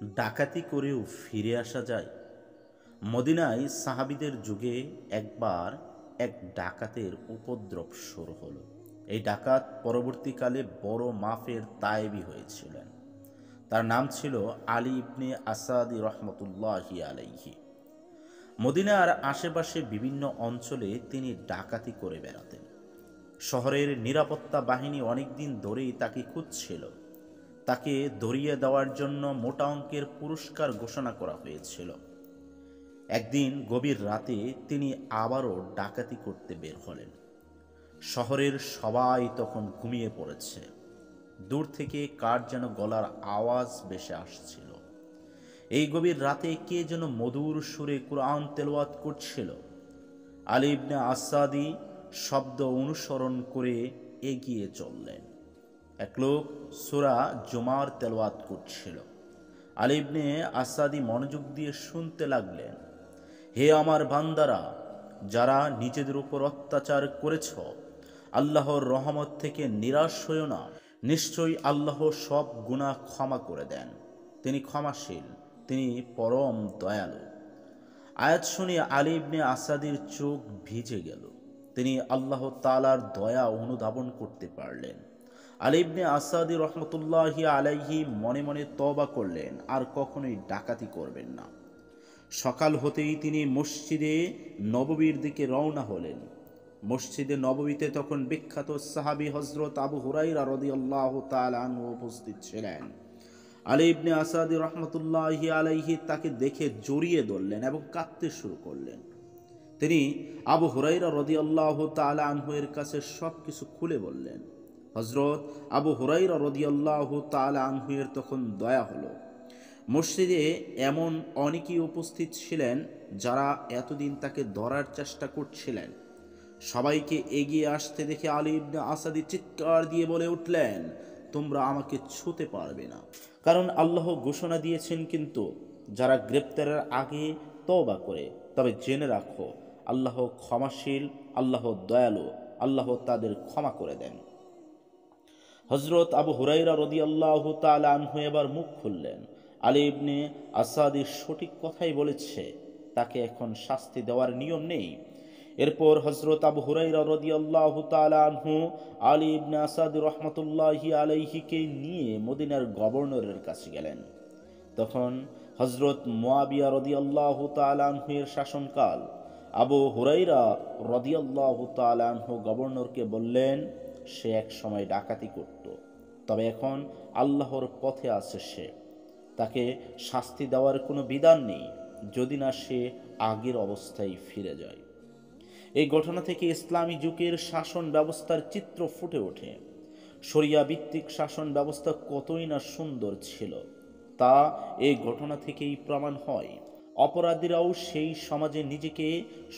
ডাকাতি করেও ফিরে আসা যায়। মদিনায় সাহাবীদের যুগে একবার এক ডাকাতের উপদ্রব শুরু হলো। এই ডাকাত পরবর্তীকালে বড় মাফের তায়েবী হয়েছিলেন। তার নাম ছিল আলী ইবনে আসাদি রহমতুল্লাহি আলাইহি। মদিনার আশেপাশে বিভিন্ন অঞ্চলে তিনি ডাকাতি করে বেড়াতেন। শহরের নিরাপত্তা বাহিনী অনেকদিন ধরেই তাকে খুঁজছিল। তাকে ধরিয়ে দেওয়ার জন্য মোটা অঙ্কের পুরস্কার ঘোষণা করা হয়েছিল। একদিন গভীর রাতে তিনি আবারও ডাকাতি করতে বের হলেন। শহরের সবাই তখন ঘুমিয়ে পড়েছে। দূর থেকে কার যেন গলার আওয়াজ ভেসে আসছিল। এই গভীর রাতে কে যেন মধুর সুরে কুরআন তেলাওয়াত করছিল। আলী ইবনে আসাদি শব্দ অনুসরণ করে এগিয়ে চললেন। এক লোক সূরা জুমার তেলাওয়াত করছিল। আলী ইবনে আসাদি মনোযোগ দিয়ে শুনতে লাগলেন। হে আমার বান্দারা, যারা নিজেদের উপর অত্যাচার করেছ, আল্লাহর রহমত থেকে নিরাশ হইও না। নিশ্চয়ই আল্লাহ সব গুনাহ ক্ষমা করে দেন। তিনি ক্ষমাশীল, তিনি পরম দয়ালু। আয়াত শুনে আলী ইবনে আসাদির চোখ ভিজে গেল। তিনি আল্লাহ তাআলার দয়া অনুধাবন করতে পারলেন। আলী ইবনে আসাদি রহমতুল্লাহি আলাইহি মনে মনে তওবা করলেন, আর কখনোই ডাকাতি করবেন না। সকাল হতেই তিনি মসজিদে নববীর দিকে রওনা হলেন। মসজিদে নববীতে তখন বিখ্যাত সাহাবী হযরত আবু হুরায়রা রাদিয়াল্লাহু তাআলা আনহু উপস্থিত ছিলেন। আলী ইবনে আসাদি রহমতুল্লাহি আলাইহি তাকে দেখে জড়িয়ে ধরলেন এবং কাঁদতে শুরু করলেন। তিনি আবু হুরায়রা রাদিয়াল্লাহু তাআলা আনহু এর কাছে সবকিছু খুলে বললেন। হযরত আবু হুরায়রা রাদিয়াল্লাহু তাআলা আনহু এর তখন দয়া হলো। মসজিদে এমন অনেকেই উপস্থিত ছিলেন যারা এতদিন তাকে ধরার চেষ্টা করছিলেন। সবাইকে এগিয়ে আসতে দেখে আলী ইবনে আসাদি চিৎকার দিয়ে বলে উঠলেন, তোমরা আমাকে ছুঁতে পারবে না, কারণ আল্লাহ ঘোষণা দিয়েছেন, কিন্তু যারা গ্রেপ্তারের আগে তওবা করে তবে জেনে রাখো, আল্লাহ ক্ষমাশীল, আল্লাহ দয়ালু, আল্লাহ তাদের ক্ষমা করে দেন। হযরত আবু হুরায়রা রাদিয়াল্লাহু তাআলা আনহু এবার মুখ খুললেন। আলী ইবনে আসাদি সঠিক কথাই বলেছে, তাকে এখন শাস্তি দেওয়ার নিয়ম নেই। এরপর হযরত আবু হুরায়রা রাদিয়াল্লাহু তাআলা আনহু আলী ইবনে আসাদি রহমতুল্লাহি আলাইহিকে নিয়ে মদিনার গভর্নরের কাছে গেলেন। তখন হযরত মুয়াবিয়া রাদিয়াল্লাহু তাআলা আনহু এর শাসনকাল। আবু হুরায়রা রাদিয়াল্লাহু তাআলা আনহু গভর্নরকে বললেন, সে এক সময় ডাকাতি করত, তবে এখন আল্লাহর পথে আছে সে। তাকে শাস্তি দেওয়ার কোনো বিধান নেই, যদি না সে আগের অবস্থায় ফিরে যায়। এই ঘটনা থেকে ইসলামী যুগের শাসন ব্যবস্থার চিত্র ফুটে ওঠে। শরিয়া ভিত্তিক শাসন ব্যবস্থা কতই না সুন্দর ছিল, তা এই ঘটনা থেকেই প্রমাণ হয়। অপরাধীরাও সেই সমাজে নিজেকে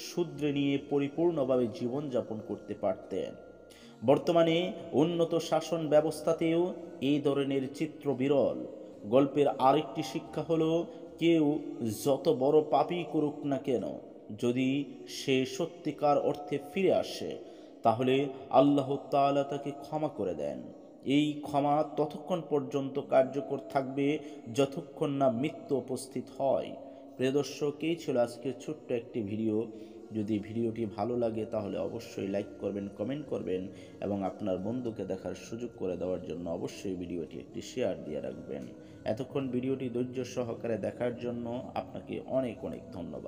শুধরে নিয়ে পরিপূর্ণভাবে জীবনযাপন করতে পারতেন। বর্তমানে উন্নত শাসন ব্যবস্থাতেও এই ধরনের চিত্র বিরল। গল্পের আরেকটি শিক্ষা হলো, কেউ যত বড় পাপই করুক না কেন, যদি সে সত্যিকার অর্থে ফিরে আসে, তাহলে আল্লাহ তাআলা তাকে ক্ষমা করে দেন। এই ক্ষমা ততক্ষণ পর্যন্ত কার্যকর থাকবে যতক্ষণ না মৃত্যু উপস্থিত হয়। প্রিয় দর্শক, এই ছিল আজকের ছোট্ট একটি ভিডিও। যদি ভিডিওটি ভালো লাগে তাহলে অবশ্যই লাইক করবেন, কমেন্ট করবেন এবং আপনার বন্ধুকে দেখার সুযোগ করে দেওয়ার জন্য অবশ্যই ভিডিওটি একটি শেয়ার দিয়ে রাখবেন। এতক্ষণ ভিডিওটি ধৈর্য সহকারে দেখার জন্য আপনাকে অনেক অনেক ধন্যবাদ।